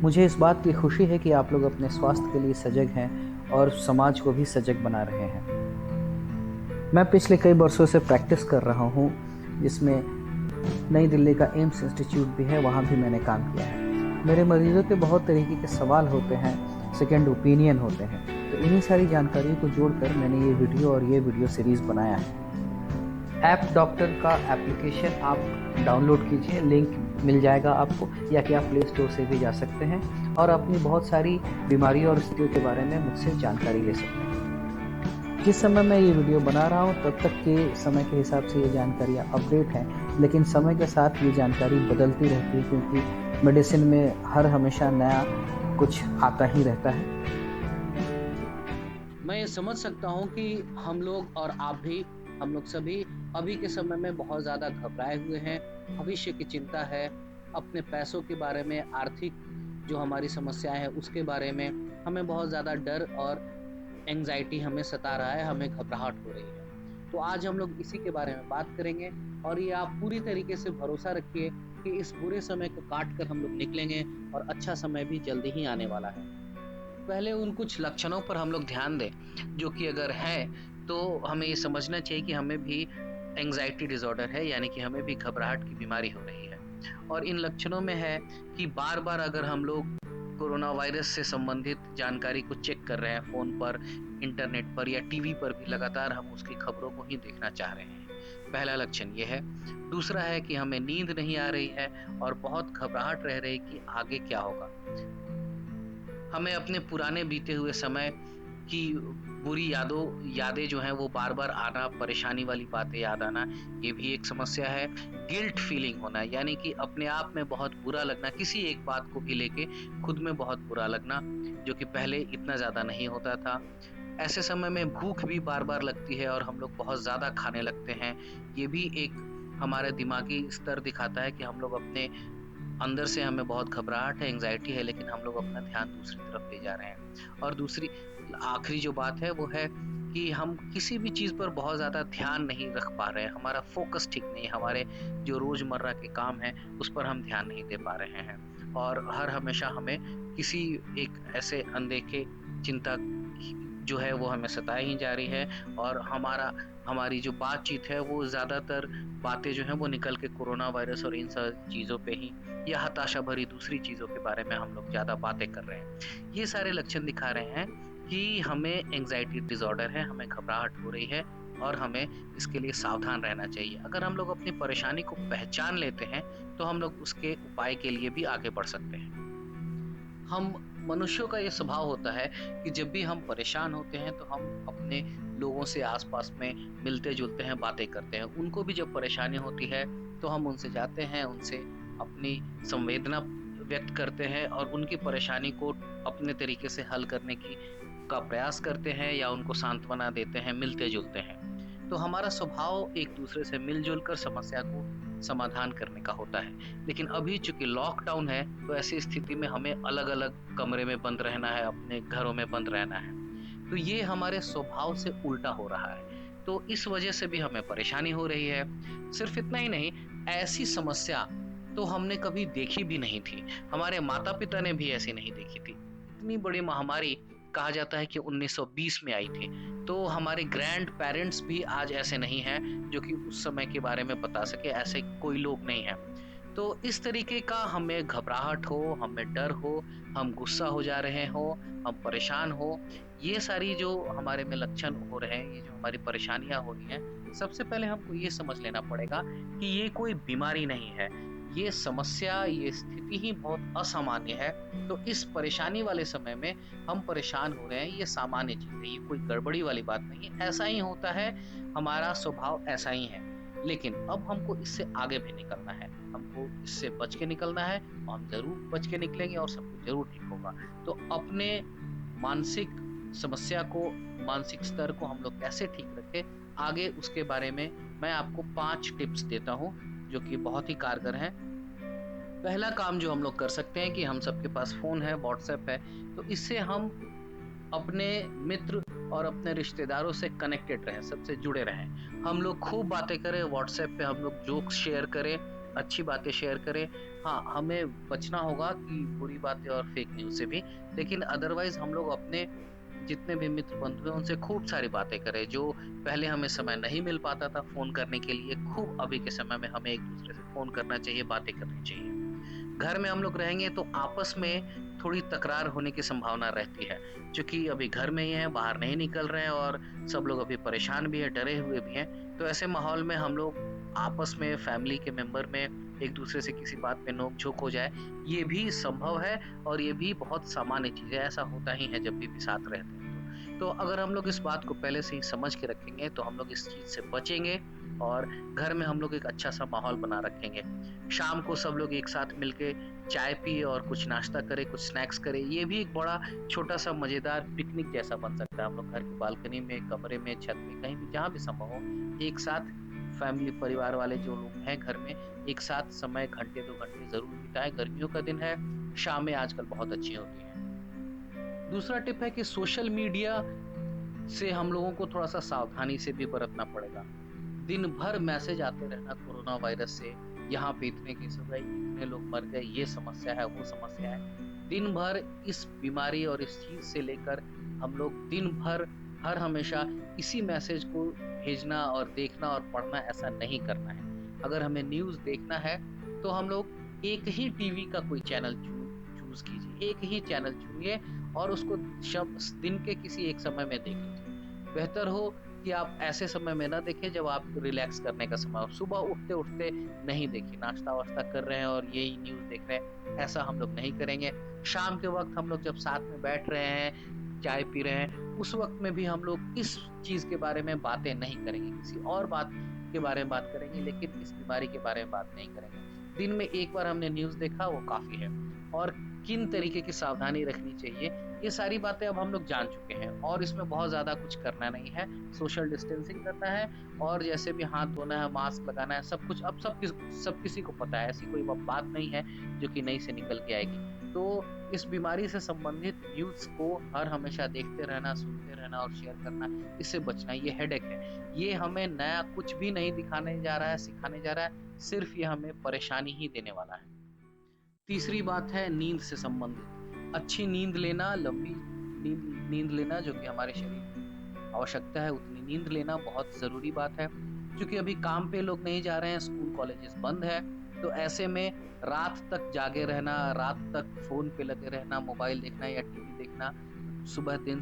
मुझे इस बात की खुशी है कि आप लोग अपने स्वास्थ्य के लिए सजग हैं और समाज को भी सजग बना रहे हैं। मैं पिछले कई वर्षों से प्रैक्टिस कर रहा हूँ, जिसमें नई दिल्ली का एम्स इंस्टीट्यूट भी है, वहाँ भी मैंने काम किया है। मेरे मरीजों के बहुत तरीके के सवाल होते हैं, सेकंड ओपिनियन होते हैं, तो इन्हीं सारी जानकारियों को जोड़कर मैंने ये वीडियो सीरीज़ बनाया है। ऐप डॉक्टर का एप्लीकेशन आप डाउनलोड कीजिए, लिंक मिल जाएगा आपको, या कि आप प्ले स्टोर से भी जा सकते हैं और अपनी बहुत सारी बीमारियों और स्थितियों के बारे में मुझसे जानकारी ले सकते हैं। जिस समय मैं ये वीडियो बना रहा हूँ तब तक के समय के हिसाब से ये जानकारियाँ अपडेट हैं, लेकिन समय के साथ ये जानकारी बदलती रहती है, क्योंकि मेडिसिन में हर हमेशा नया कुछ आता ही रहता है। मैं ये समझ सकता हूँ कि हम लोग और आप भी, हम लोग सभी अभी के समय में बहुत ज़्यादा घबराए हुए हैं। भविष्य की चिंता है, अपने पैसों के बारे में, आर्थिक जो हमारी समस्याएँ हैं उसके बारे में हमें बहुत ज़्यादा डर और एंग्ज़ायटी हमें सता रहा है, हमें घबराहट हो रही है। तो आज हम लोग इसी के बारे में बात करेंगे और ये आप पूरी तरीके से भरोसा रखिए कि इस बुरे समय को काट कर हम लोग निकलेंगे और अच्छा समय भी जल्दी ही आने वाला है। पहले उन कुछ लक्षणों पर हम लोग ध्यान दें, जो कि अगर हैं, तो हमें ये समझना चाहिए कि हमें भी एंग्ज़ायटी डिसऑर्डर है, यानी कि हमें भी घबराहट की बीमारी हो रही है। और इन लक्षणों में है कि बार-बार अगर हम लोग कोरोना वायरस से संबंधित जानकारी को चेक कर रहे हैं फ़ोन पर, इंटरनेट पर या टीवी पर भी लगातार हम उसकी खबरों को ही देखना चाह रहे हैं। पहला लक्षण ये है। दूसरा है कि हमें नींद नहीं आ रही है और बहुत घबराहट रह रही है कि आगे क्या होगा? हमें अपने पुराने बीते हुए समय की बुरी यादें जो हैं वो बार-बार आना, परेशानी वाली बातें याद आना, ये भी एक समस्या है। गिल्ट फीलिंग होना, यानी कि अपने आप में बहुत बुरा लगना, किसी एक बात को भी लेके खुद में बहुत बुरा लगना, जो कि पहले इतना ज़्यादा नहीं होता था। ऐसे समय में भूख भी बार-बार लगती है और हम लोग बहुत ज़्यादा खाने लगते हैं। ये भी एक हमारा दिमागी स्तर दिखाता है कि हम लोग अपने अंदर से हमें बहुत घबराहट है, एंग्ज़ायटी है, लेकिन हम लोग अपना ध्यान दूसरी तरफ ले जा रहे हैं। और दूसरी आखिरी जो बात है वो है कि हम किसी भी चीज़ पर बहुत ज़्यादा ध्यान नहीं रख पा रहे हैं, हमारा फ़ोकस ठीक नहीं है, हमारे जो रोज़मर्रा के काम हैं, उस पर हम ध्यान नहीं दे पा रहे हैं। और हर हमेशा हमें किसी एक ऐसे अनदेखे चिंता की जो है वो हमें सताए ही जा रही है और हमारी जो बातचीत है वो ज़्यादातर बातें जो हैं वो निकल के कोरोना वायरस और इन सब चीज़ों पे ही या हताशा भरी दूसरी चीज़ों के बारे में हम लोग ज़्यादा बातें कर रहे हैं। ये सारे लक्षण दिखा रहे हैं कि हमें एंग्ज़ायटी डिसऑर्डर है, हमें घबराहट हो रही है और हमें इसके लिए सावधान रहना चाहिए। अगर हम लोग अपनी परेशानी को पहचान लेते हैं, तो हम लोग उसके उपाय के लिए भी आगे बढ़ सकते हैं। हम मनुष्यों का ये स्वभाव होता है कि जब भी हम परेशान होते हैं तो हम अपने लोगों से आस-पास में मिलते-जुलते हैं, बातें करते हैं। उनको भी जब परेशानी होती है तो हम उनसे जाते हैं, उनसे अपनी संवेदना व्यक्त करते हैं और उनकी परेशानी को अपने तरीके से हल करने की का प्रयास करते हैं या उनको सांत्वना देते हैं, मिलते-जुलते हैं। तो हमारा स्वभाव एक-दूसरे से मिल-जुल कर समस्या को समाधान करने का होता है। लेकिन अभी चूँकि लॉकडाउन है, तो ऐसी स्थिति में हमें अलग-अलग कमरे में बंद रहना है, अपने घरों में बंद रहना है। तो ये हमारे स्वभाव से उल्टा हो रहा है। तो इस वजह से भी हमें परेशानी हो रही है। सिर्फ़ इतना ही नहीं, ऐसी समस्या तो हमने कभी देखी भी नहीं थी। हमारे माता-पिता ने भी ऐसी नहीं देखी थी। इतनी बड़ी महामारी कहा जाता है कि 1920 में आई थी। तो हमारे ग्रैंड पेरेंट्स भी आज ऐसे नहीं हैं, जो कि उस समय के बारे में बता सके, ऐसे कोई लोग नहीं हैं। तो इस तरीके का हमें घबराहट हो, हमें डर हो, हम गुस्सा हो जा रहे हों, हम परेशान हों, ये सारी जो हमारे में लक्षण हो रहे हैं, ये जो हमारी परेशानियाँ हो रही हैं, सबसे पहले हमको ये समझ लेना पड़ेगा कि ये कोई बीमारी नहीं है। ये समस्या, ये स्थिति ही बहुत असामान्य है। तो इस परेशानी वाले समय में हम परेशान हो रहे हैं, ये सामान्य चीज़ है, ये कोई गड़बड़ी वाली बात नहीं है। ऐसा ही होता है, हमारा स्वभाव ऐसा ही है। लेकिन अब हमको इससे आगे भी निकलना है। हमको इससे बच के निकलना है और हम ज़रूर बच के निकलेंगे और सब कुछ ज़रूर ठीक होगा। तो अपने मानसिक समस्या को, मानसिक स्तर को हम लोग कैसे ठीक रखें, आगे उसके बारे में मैं आपको 5 टिप्स देता हूँ, जो कि बहुत ही कारगर हैं। पहला काम जो हम लोग कर सकते हैं कि हम सबके पास फ़ोन है, व्हाट्सएप है, तो इससे हम अपने मित्र और अपने रिश्तेदारों से कनेक्टेड रहें, सबसे जुड़े रहें। हम लोग खूब बातें करें, व्हाट्सएप पे हम लोग जोक्स शेयर करें, अच्छी बातें शेयर करें। हाँ, हमें बचना होगा कि बुरी बातें और फेक न्यूज़ से भी, लेकिन अदरवाइज़ हम लोग अपने जितने भी मित्र बंधु हैं उनसे खूब सारी बातें करें। जो पहले हमें समय नहीं मिल पाता था फ़ोन करने के लिए, खूब अभी के समय में हमें एक-दूसरे से फ़ोन करना चाहिए, बातें करनी चाहिए। घर में हम लोग रहेंगे तो आपस में थोड़ी तकरार होने की संभावना रहती है। चूँकि अभी घर में ही हैं, बाहर नहीं निकल रहे हैं और सब लोग अभी परेशान भी हैं, डरे हुए भी हैं। तो ऐसे माहौल में हम लोग आपस में फैमिली के मेंबर में एक-दूसरे से किसी बात पे नोक-झोंक हो जाए, ये भी संभव है और ये भी बहुत सामान्य चीज़ है, ऐसा होता ही है जब भी साथ रहते हैं तो। तो अगर हम लोग इस बात को पहले से ही समझ के रखेंगे, तो हम लोग इस चीज़ से बचेंगे और घर में हम लोग एक अच्छा-सा माहौल बना रखेंगे। शाम को सब लोग एक साथ मिलके चाय पिए और कुछ नाश्ता करें, कुछ स्नैक्स करें, ये भी एक बड़ा छोटा-सा मज़ेदार पिकनिक जैसा बन सकता है। हम लोग घर की बालकनी में, कमरे में, छत पे, कहीं भी जहाँ भी संभव हो, एक साथ फैमिली परिवार वाले जो लोग हैं घर में, एक साथ समय घंटे 2 घंटे ज़रूर बिताएँ। गर्मियों का दिन है, शामें आजकल बहुत अच्छी होती हैं। दूसरा टिप है कि सोशल मीडिया से हम लोगों को थोड़ा-सा सावधानी से भी बरतना पड़ेगा। दिन भर मैसेज आते रहना कोरोना वायरस से, यहाँ पे इतने केस हो गए, इतने लोग मर गए, ये समस्या है, वो समस्या है। दिन भर इस बीमारी और इस चीज़ से लेकर हम लोग दिन भर हर हमेशा इसी मैसेज को भेजना और देखना और पढ़ना ऐसा नहीं करना है। अगर हमें न्यूज़ देखना है, तो हम लोग एक ही टीवी का कोई चैनल चूज़ कीजिए, एक ही चैनल चुनिए और उसको दिन के किसी एक समय में देख लीजिए। बेहतर हो कि आप ऐसे समय में ना देखें जब आप रिलैक्स करने का समय हो। सुबह उठते-उठते नहीं देखिए, नाश्ता-वाश्ता कर रहे हैं और यही न्यूज़ देख रहे हैं, ऐसा हम लोग नहीं करेंगे। शाम के वक़्त हम लोग जब साथ में बैठ रहे हैं, चाय पी रहे हैं, उस वक़्त में भी हम लोग इस चीज़ के बारे में बातें नहीं करेंगे, किसी और बात के बारे में बात करेंगे लेकिन इस बीमारी के बारे में बात नहीं करेंगे। दिन में एक बार हमने न्यूज़ देखा वो काफ़ी है और किन तरीके की सावधानी रखनी चाहिए, ये सारी बातें अब हम लोग जान चुके हैं और इसमें बहुत ज़्यादा कुछ करना नहीं है। सोशल डिस्टेंसिंग करना है और जैसे भी हाथ धोना है, मास्क लगाना है, सब कुछ अब सब किसी को पता है। ऐसी कोई ब बात नहीं है जो कि नई से निकल के आएगी। तो इस बीमारी से संबंधित न्यूज़ को हर हमेशा देखते रहना, सुनते रहना और शेयर करना, इससे बचना ये हेडेक है। ये हमें नया कुछ भी नहीं दिखाने जा रहा है, सिखाने जा रहा है, सिर्फ़ ये हमें परेशानी ही देने वाला है। तीसरी बात है नींद से संबंधित। अच्छी नींद लेना, लंबी नींद नींद लेना जो कि हमारे शरीर की आवश्यकता है, उतनी नींद लेना बहुत ज़रूरी बात है। क्योंकि अभी काम पे लोग नहीं जा रहे हैं, स्कूल कॉलेजेस बंद है, तो ऐसे में रात तक जागे रहना, रात तक फ़ोन पे लगे रहना, मोबाइल देखना या टीवी देखना, सुबह दिन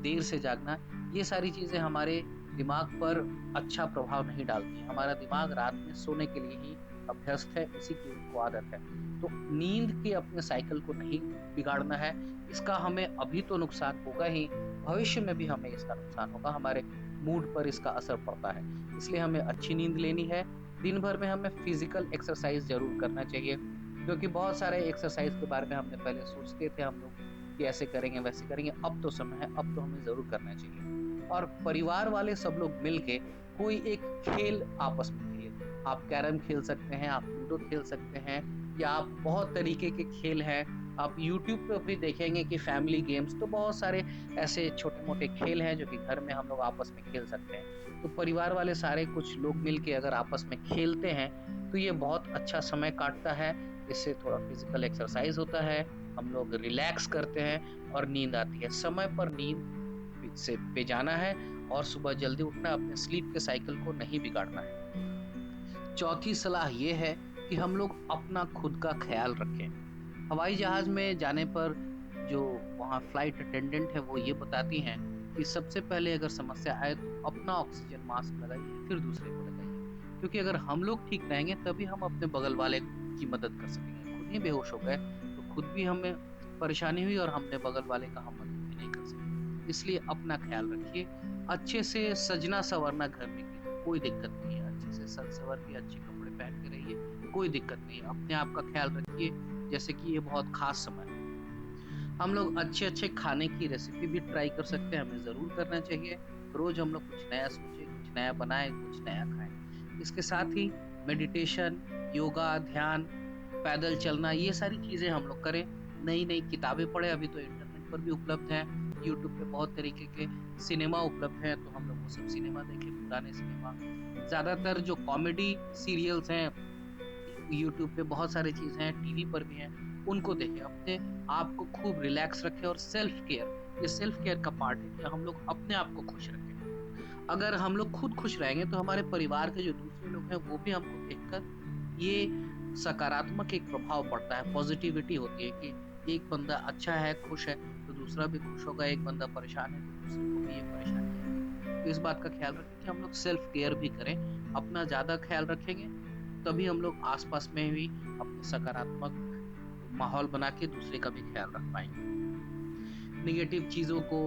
देर से जागना, ये सारी चीज़ें हमारे दिमाग पर अच्छा प्रभाव नहीं डालती हैं। हमारा दिमाग रात में सोने के लिए ही अभ्यस्त है, इसी की उसको आदत है। तो नींद के अपने साइकिल को नहीं बिगाड़ना है। इसका हमें अभी तो नुकसान होगा ही, भविष्य में भी हमें इसका नुकसान होगा, हमारे मूड पर इसका असर पड़ता है। इसलिए हमें अच्छी नींद लेनी है। दिन भर में हमें फिज़िकल एक्सरसाइज़ ज़रूर करना चाहिए, क्योंकि बहुत सारे एक्सरसाइज़ के बारे में हमने पहले सोचते थे हम लोग कि ऐसे करेंगे, वैसे करेंगे, अब तो समय है, अब तो हमें ज़रूर करना चाहिए। और परिवार वाले सब लोग मिल के कोई एक खेल आपस में खेलिए। आप कैरम खेल सकते हैं, आप लूडो खेल सकते हैं या आप बहुत तरीके के खेल हैं। आप यूट्यूब पे भी देखेंगे कि फैमिली गेम्स तो बहुत सारे ऐसे छोटे-मोटे खेल हैं जो कि घर में हम लोग आपस में खेल सकते हैं। तो परिवार वाले सारे कुछ लोग मिल के अगर आपस में खेलते हैं, तो ये बहुत अच्छा समय काटता है। इससे थोड़ा फिज़िकल एक्सरसाइज़ होता है, हम लोग रिलैक्स करते हैं और नींद आती है। समय पर नींद पे जाना है और सुबह जल्दी उठना, अपने स्लीप के साइकिल को नहीं बिगाड़ना है। चौथी सलाह ये है कि हम लोग अपना खुद का ख़्याल रखें। हवाई जहाज़ में जाने पर जो वहाँ फ्लाइट अटेंडेंट है वो ये बताती हैं कि सबसे पहले अगर समस्या आए तो अपना ऑक्सीजन मास्क लगाइए, फिर दूसरे को लगाइए। क्योंकि अगर हम लोग ठीक रहेंगे तभी हम अपने बगल वाले की मदद कर सकेंगे। खुद ही बेहोश हो गए तो खुद भी हमें परेशानी हुई और हमने बगल वाले का हम मदद भी नहीं कर सके। इसलिए अपना ख़्याल रखिए। अच्छे से सजना-संवरना घर में कीजिए, कोई दिक्कत नहीं है। अच्छे से सज-संवर के अच्छे कपड़े पहन के रहिए, कोई दिक्कत नहीं है। अपने आप का ख़्याल रखिए जैसे कि ये बहुत ख़ास समय है। हम लोग अच्छे-अच्छे खाने की रेसिपी भी ट्राई कर सकते हैं, हमें ज़रूर करना चाहिए। रोज़ हम लोग कुछ नया सोचें, कुछ नया बनाएँ, कुछ नया खाएँ। इसके साथ ही मेडिटेशन, योगा, ध्यान, पैदल चलना ये सारी चीज़ें हम लोग करें। नई-नई किताबें पढ़ें, अभी तो इंटरनेट पर भी उपलब्ध हैं। यूट्यूब पे बहुत तरीके के सिनेमा उपलब्ध हैं, तो हम लोग वो सब सिनेमा देखें, पुराने सिनेमा। ज़्यादातर जो कॉमेडी सीरियल्स हैं यूट्यूब पे बहुत सारी चीज़ें हैं, टीवी पर भी हैं, उनको देखें। अपने आप को खूब रिलैक्स रखें और सेल्फ केयर, ये सेल्फ केयर का पार्ट है कि हम लोग अपने आप को खुश रखें। अगर हम लोग खुद खुश रहेंगे तो हमारे परिवार के जो दूसरे लोग हैं वो भी हमको देखकर ये सकारात्मक एक प्रभाव पड़ता है, पॉजिटिविटी होती है कि एक बंदा अच्छा है, खुश है तो दूसरा भी खुश होगा, एक बंदा परेशान है तो दूसरे को भी ये परेशानी है। तो इस बात का ख्याल रखें कि हम लोग सेल्फ केयर भी करें, अपना ज़्यादा ख्याल रखेंगे तभी हम लोग आसपास में भी अपने सकारात्मक माहौल बना के दूसरे का भी ख्याल रख पाएंगे। निगेटिव चीज़ों को,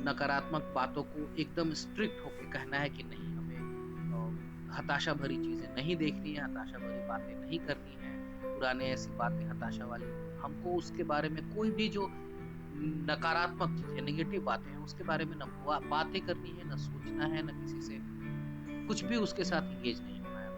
नकारात्मक बातों को एकदम स्ट्रिक्ट होके कहना है कि नहीं, हमें हताशा भरी चीज़ें नहीं देखनी है, हताशा भरी बातें नहीं करनी है, पुराने ऐसी बातें हताशा वाली, हमको उसके बारे में कोई भी जो नकारात्मक चीज़ है, नेगेटिव बातें हैं, उसके बारे में ना बातें करनी है, ना सोचना है, ना किसी से कुछ भी उसके साथ इंगेज नहीं होना है।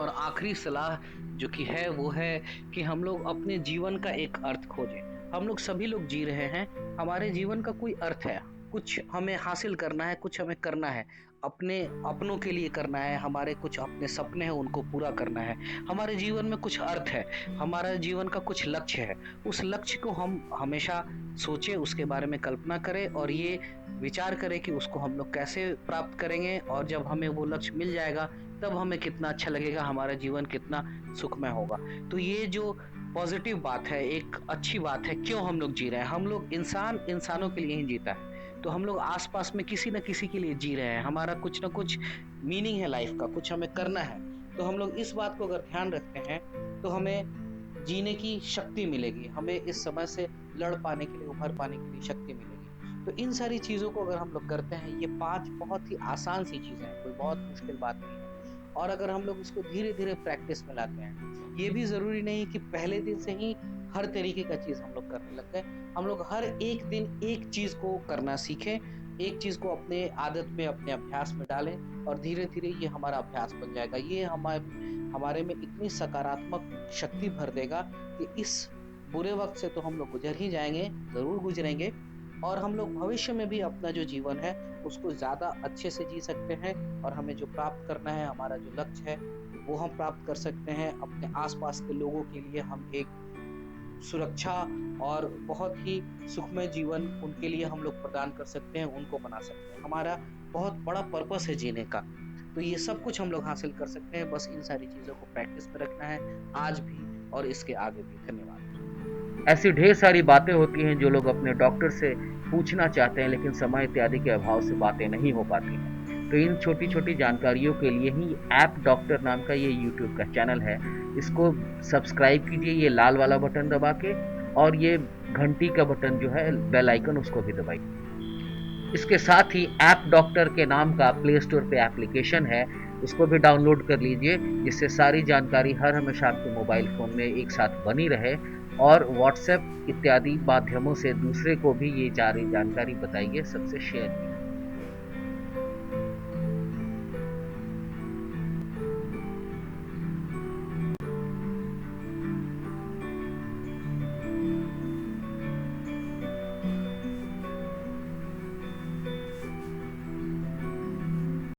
और आखिरी सलाह जो कि है वो है कि हम लोग अपने जीवन का एक अर्थ खोजें। हम लोग सभी लोग जी रहे हैं, हमारे जीवन का कोई अर्थ है, कुछ हमें हासिल करना है, कुछ हमें करना है, अपने अपनों के लिए करना है, हमारे कुछ अपने सपने हैं उनको पूरा करना है, हमारे जीवन में कुछ अर्थ है, हमारा जीवन का कुछ लक्ष्य है। उस लक्ष्य को हम हमेशा सोचें, उसके बारे में कल्पना करें और ये विचार करें कि उसको हम लोग कैसे प्राप्त करेंगे, और जब हमें वो लक्ष्य मिल जाएगा तब हमें कितना अच्छा लगेगा, हमारा जीवन कितना सुखमय होगा। तो ये जो पॉजिटिव बात है, एक अच्छी बात है, क्यों हम लोग जी रहे हैं, हम लोग इंसानों के लिए ही जीता है, तो हम लोग आसपास में किसी न किसी के लिए जी रहे हैं, हमारा कुछ न कुछ मीनिंग है लाइफ का, कुछ हमें करना है। तो हम लोग इस बात को अगर ध्यान रखते हैं तो हमें जीने की शक्ति मिलेगी, हमें इस समय से लड़ पाने के लिए, उभर पाने के लिए शक्ति मिलेगी। तो इन सारी चीज़ों को अगर हम लोग करते हैं, ये 5 बहुत ही आसान सी चीज़ें हैं, कोई बहुत मुश्किल बात नहीं है। और अगर हम लोग इसको धीरे-धीरे प्रैक्टिस में लाते हैं, ये भी ज़रूरी नहीं कि पहले दिन से ही हर तरीके का चीज़ हम लोग करने लग गए। हम लोग हर एक दिन एक चीज़ को करना सीखें, एक चीज़ को अपने आदत में, अपने अभ्यास में डालें और धीरे-धीरे ये हमारा अभ्यास बन जाएगा। ये हमारे में इतनी सकारात्मक शक्ति भर देगा कि इस बुरे वक़्त से तो हम लोग गुज़र ही जाएँगे, ज़रूर गुज़रेंगे, और हम लोग भविष्य में भी अपना जो जीवन है उसको ज़्यादा अच्छे से जी सकते हैं, और हमें जो प्राप्त करना है, हमारा जो लक्ष्य है वो हम प्राप्त कर सकते हैं। अपने आसपास के लोगों के लिए हम एक सुरक्षा और बहुत ही सुखमय जीवन उनके लिए हम लोग प्रदान कर सकते हैं, उनको बना सकते हैं। हमारा बहुत बड़ा पर्पस है जीने का। तो ये सब कुछ हम लोग हासिल कर सकते हैं, बस इन सारी चीज़ों को प्रैक्टिस में रखना है, आज भी और इसके आगे भी। धन्यवाद। ऐसी ढेर सारी बातें होती हैं जो लोग अपने डॉक्टर से पूछना चाहते हैं, लेकिन समय इत्यादि के अभाव से बातें नहीं हो पाती हैं। तो इन छोटी-छोटी जानकारियों के लिए ही ऐप डॉक्टर नाम का ये यूट्यूब का चैनल है। इसको सब्सक्राइब कीजिए, ये लाल वाला बटन दबा के, और ये घंटी का बटन जो है, बेल आइकन, उसको भी दबाइए। इसके साथ ही ऐप डॉक्टर के नाम का प्ले स्टोर पे एप्लीकेशन है, उसको भी डाउनलोड कर लीजिए, जिससे सारी जानकारी हर हमेशा आपके मोबाइल फ़ोन में एक साथ बनी रहे, और व्हाट्सएप इत्यादि माध्यमों से दूसरे को भी ये सारी जानकारी बताइए, सबसे शेयर कीजिए।